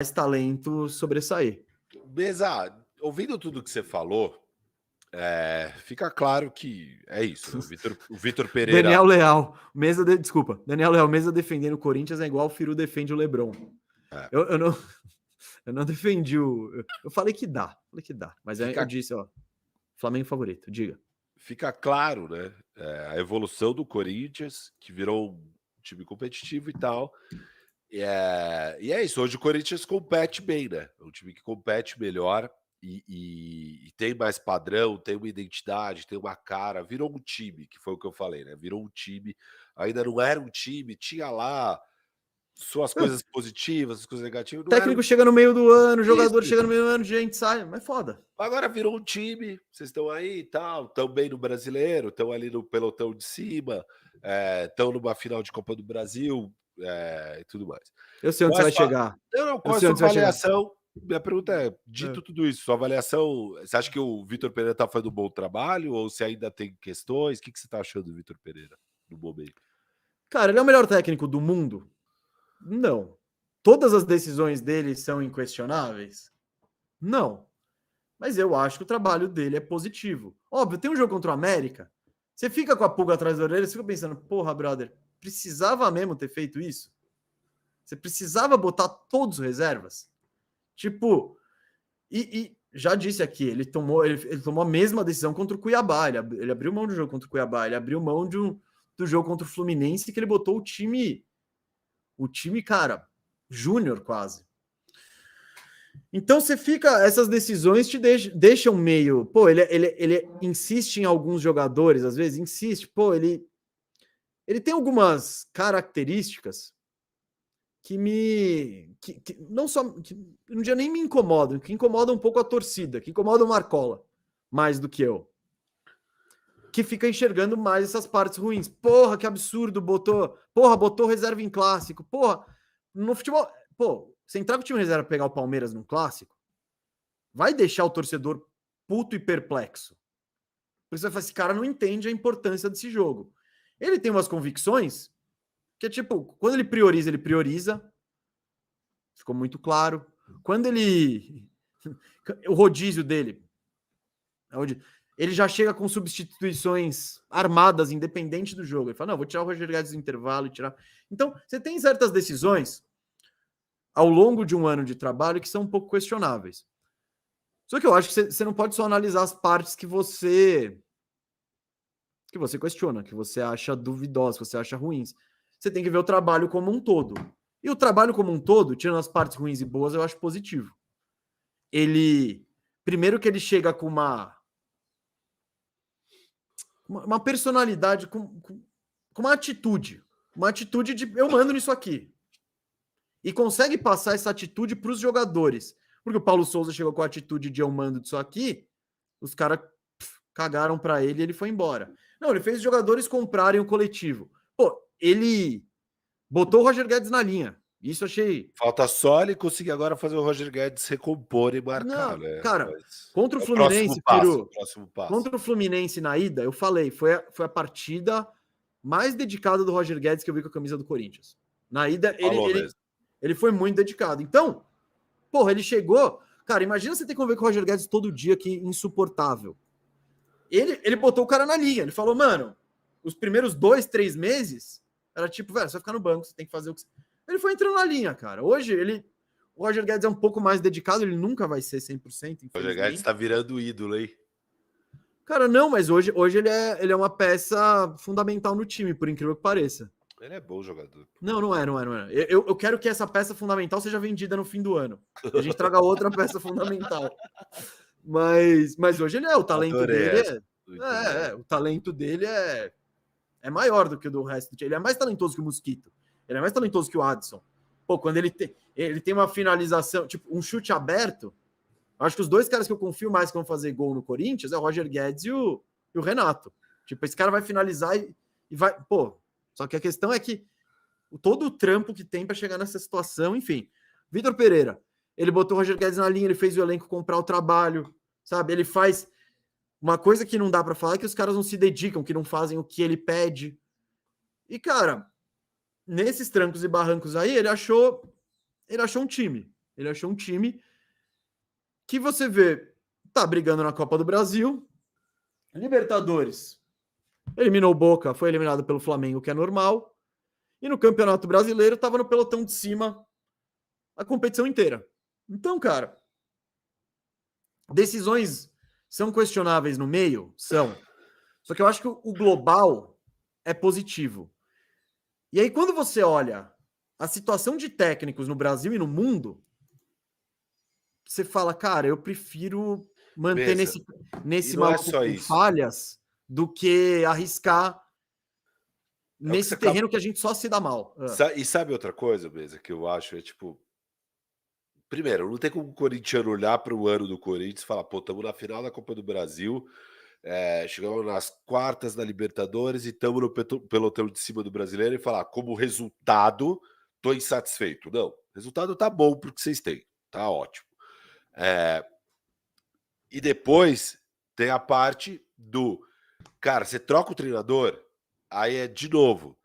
mais talento sobressair. Mesa, ouvindo tudo que você falou, fica claro que é isso. O Vitor Pereira. Daniel Leal, desculpa. Daniel Leal, mesa defendendo o Corinthians é igual o Firu defende o Lebron. Eu não defendi o. Eu falei que dá. Mas eu disse, ó. Flamengo favorito, diga. Fica claro, né? A evolução do Corinthians, que virou um time competitivo e tal. E é isso. Hoje o Corinthians compete bem, né? É um time que compete melhor e tem mais padrão, tem uma identidade, tem uma cara. Virou um time, que foi o que eu falei, né? Virou um time. Ainda não era um time, tinha lá suas coisas positivas, as coisas negativas. O técnico chega no meio do ano, o jogador chega no meio do ano, gente sai, mas foda. Agora virou um time, vocês estão aí e tal, estão bem no brasileiro, estão ali no pelotão de cima, estão numa final de Copa do Brasil e tudo mais. Eu sei onde você vai chegar. Qual a sua avaliação? Minha pergunta é, dito tudo isso, sua avaliação, você acha que o Vitor Pereira está fazendo um bom trabalho ou se ainda tem questões? O que você está achando do Vitor Pereira no momento? Cara, ele é o melhor técnico do mundo? Não. Todas as decisões dele são inquestionáveis? Não. Mas eu acho que o trabalho dele é positivo. Óbvio, tem um jogo contra o América, você fica com a pulga atrás da orelha, você fica pensando, porra, brother, precisava mesmo ter feito isso? Você precisava botar todos os reservas? Tipo, e já disse aqui, ele tomou a mesma decisão contra o Cuiabá, ele abriu mão do jogo contra o Cuiabá, ele abriu mão do jogo contra o Fluminense, que ele botou o time, cara, júnior quase. Então você fica, essas decisões te deixam meio, pô, ele insiste em alguns jogadores, às vezes insiste, pô, ele tem algumas características que não só, que um dia nem me incomodam, que incomodam um pouco a torcida, que incomodam o Marcola, mais do que eu. Que fica enxergando mais essas partes ruins. Porra, que absurdo, botou reserva em clássico. Porra, no futebol, pô, você entrar com o time reserva pegar o Palmeiras num clássico, vai deixar o torcedor puto e perplexo. Por isso vai falar, esse cara não entende a importância desse jogo. Ele tem umas convicções que é tipo, quando ele prioriza. Ficou muito claro. Quando o rodízio dele, ele já chega com substituições armadas, independente do jogo. Ele fala, não, vou tirar o Roger Guedes do intervalo e tirar... Então, você tem certas decisões ao longo de um ano de trabalho que são um pouco questionáveis. Só que eu acho que você não pode só analisar as partes que você questiona, que você acha duvidosas, que você acha ruins. Você tem que ver o trabalho como um todo. E o trabalho como um todo, tirando as partes ruins e boas, eu acho positivo. Primeiro que ele chega com uma personalidade, com uma atitude de eu mando nisso aqui. E consegue passar essa atitude para os jogadores. Porque o Paulo Souza chegou com a atitude de eu mando disso aqui, os caras cagaram para ele e ele foi embora. Não, ele fez os jogadores comprarem o coletivo. Pô, ele botou o Roger Guedes na linha. Isso achei... Falta só ele conseguir agora fazer o Roger Guedes recompor e marcar, não, né? Cara, mas contra o Fluminense, próximo passo. Contra o Fluminense na ida, eu falei, foi a partida mais dedicada do Roger Guedes que eu vi com a camisa do Corinthians. Na ida, ele foi muito dedicado. Então, porra, ele chegou... Cara, imagina você ter que conviver com o Roger Guedes todo dia, que insuportável. Ele botou o cara na linha. Ele falou, mano, os primeiros 2-3 meses, era tipo, velho, você vai ficar no banco, você tem que fazer o que... Ele foi entrando na linha, cara. Hoje, o Roger Guedes é um pouco mais dedicado, ele nunca vai ser 100%. O Roger Guedes tá virando ídolo, hein? Cara, não, mas hoje ele é uma peça fundamental no time, por incrível que pareça. Ele é bom jogador. Não é. Eu quero que essa peça fundamental seja vendida no fim do ano. E a gente traga outra peça fundamental. Mas hoje ele o talento dele o talento dele é maior do que o do resto do time. Ele é mais talentoso que o Mosquito. Ele é mais talentoso que o Adson. Pô, quando ele tem uma finalização, tipo, um chute aberto, acho que os dois caras que eu confio mais que vão fazer gol no Corinthians é o Roger Guedes e o Renato. Tipo, esse cara vai finalizar e vai... Pô, só que a questão é que todo o trampo que tem para chegar nessa situação, enfim. Vitor Pereira, ele botou o Roger Guedes na linha, ele fez o elenco comprar o trabalho, sabe? Ele faz... Uma coisa que não dá para falar é que os caras não se dedicam, que não fazem o que ele pede. E, cara, nesses trancos e barrancos aí, ele achou um time. Ele achou um time que você vê, tá brigando na Copa do Brasil, Libertadores, eliminou o Boca, foi eliminado pelo Flamengo, que é normal, e no Campeonato Brasileiro tava no pelotão de cima a competição inteira. Então, cara, decisões são questionáveis no meio? São. Só que eu acho que o global é positivo. E aí, quando você olha a situação de técnicos no Brasil e no mundo, você fala, cara, eu prefiro manter Mesa. nesse E não é maluco só com isso. falhas do que arriscar É o que nesse você terreno acaba... que a gente só se dá mal. E sabe outra coisa, Mesa, que eu acho? É tipo, primeiro, não tem como o corintiano olhar para o ano do Corinthians e falar, pô, estamos na final da Copa do Brasil, chegamos nas quartas da Libertadores e estamos no pelotão de cima do brasileiro e falar, como resultado, tô insatisfeito. Não, o resultado tá bom porque vocês têm, tá ótimo. E depois tem a parte do, cara, você troca o treinador, aí é de novo,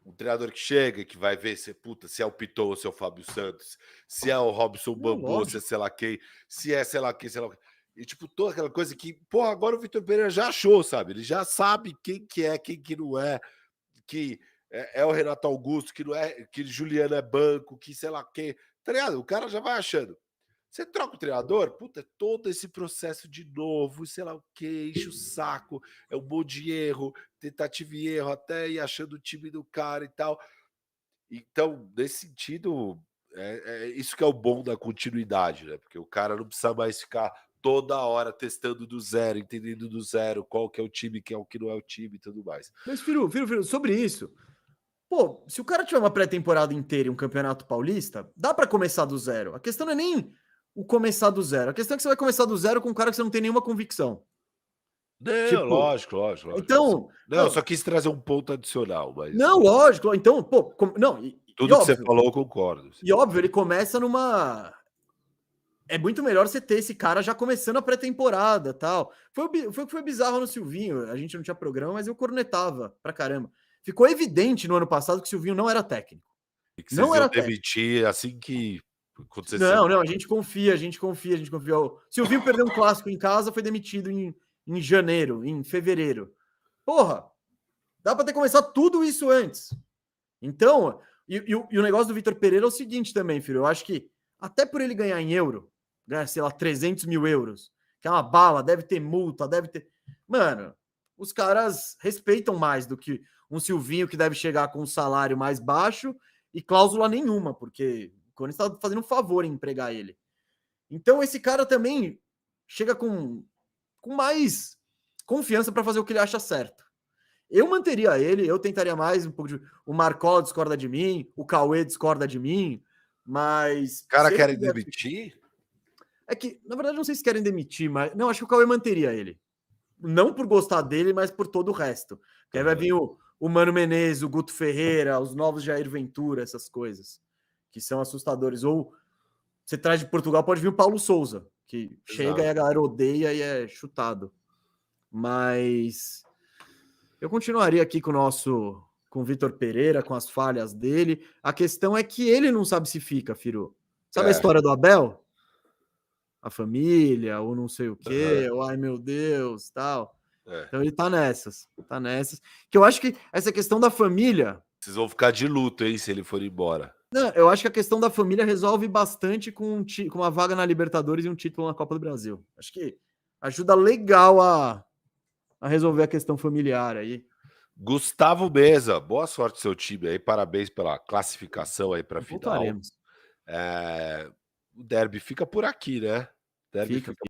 um treinador que chega e que vai ver se, puta, se é o Piton ou se é o Fábio Santos, se é o Robson Não, Bambu, se é lógico. sei lá quem, se é sei lá quem, sei lá quem. E tipo, toda aquela coisa que, pô, agora o Vitor Pereira já achou, sabe? Ele já sabe quem que é, quem que não é, que é o Renato Augusto, que não é, que Juliano é banco, que sei lá quem. Tá ligado? O cara já vai achando. Você troca o treinador, puta, é todo esse processo de novo, sei lá o que, enche o saco, é um monte de erro, tentativa e erro, até ir achando o time do cara e tal. Então, nesse sentido, isso que é o bom da continuidade, né? Porque o cara não precisa mais ficar toda hora testando do zero, entendendo do zero qual que é o time, que é o que não é o time e tudo mais. Mas, Firu, sobre isso, pô, se o cara tiver uma pré-temporada inteira e um campeonato paulista, dá para começar do zero. A questão não é nem o começar do zero. A questão é que você vai começar do zero com um cara que você não tem nenhuma convicção. Não, Tipo, lógico, lógico, lógico. então, Não, eu só quis trazer um ponto adicional, mas não, lógico. Então, pô, não, e tudo que você óbvio, falou eu concordo. e óbvio, ele começa numa. É muito melhor você ter esse cara já começando a pré-temporada, tal. Foi o que foi bizarro no Silvinho. A gente não tinha programa, mas eu cornetava pra caramba. Ficou evidente no ano passado que o Silvinho não era técnico. E que vocês Não iam era técnico. demitir assim que acontecesse. Não, a gente confia, a gente confia, a gente confia. O Silvinho perdeu um clássico em casa, foi demitido em janeiro, em fevereiro. Porra, dá para ter começado tudo isso antes. Então, e o negócio do Vitor Pereira é o seguinte também, filho. Eu acho que até por ele ganhar em euro, ganhar, sei lá, 300 mil euros, que é uma bala, deve ter multa, deve ter. Mano, os caras respeitam mais do que um Silvinho que deve chegar com um salário mais baixo e cláusula nenhuma, porque o Corinthians está fazendo um favor em empregar ele. Então, esse cara também chega com mais confiança para fazer o que ele acha certo. Eu manteria ele, eu tentaria mais um pouco de. O Marcola discorda de mim, o Cauê discorda de mim, mas. Os caras Se ele querem quiser. demitir? É que, na verdade, não sei se querem demitir, mas. Não, acho que o Cauê manteria ele. Não por gostar dele, mas por todo o resto. Porque aí vai vir o Mano Menezes, o Guto Ferreira, os novos Jair Ventura, essas coisas. Que são assustadores. Ou você traz de Portugal, pode vir o Paulo Souza, que chega e a galera odeia e é chutado. Mas eu continuaria aqui com o Vitor Pereira, com as falhas dele. A questão é que ele não sabe se fica, Firu. Sabe a história do Abel? A família, ou não sei o quê, ou ai meu Deus, tal. Então ele tá nessas. Que eu acho que essa questão da família. Vocês vão ficar de luto, hein, se ele for embora. Não, eu acho que a questão da família resolve bastante com uma vaga na Libertadores e um título na Copa do Brasil. Acho que ajuda legal a resolver a questão familiar aí. Gustavo Meza, boa sorte seu time aí, parabéns pela classificação aí para a final. Voltaremos. O derby fica por aqui, né? O derby Fica.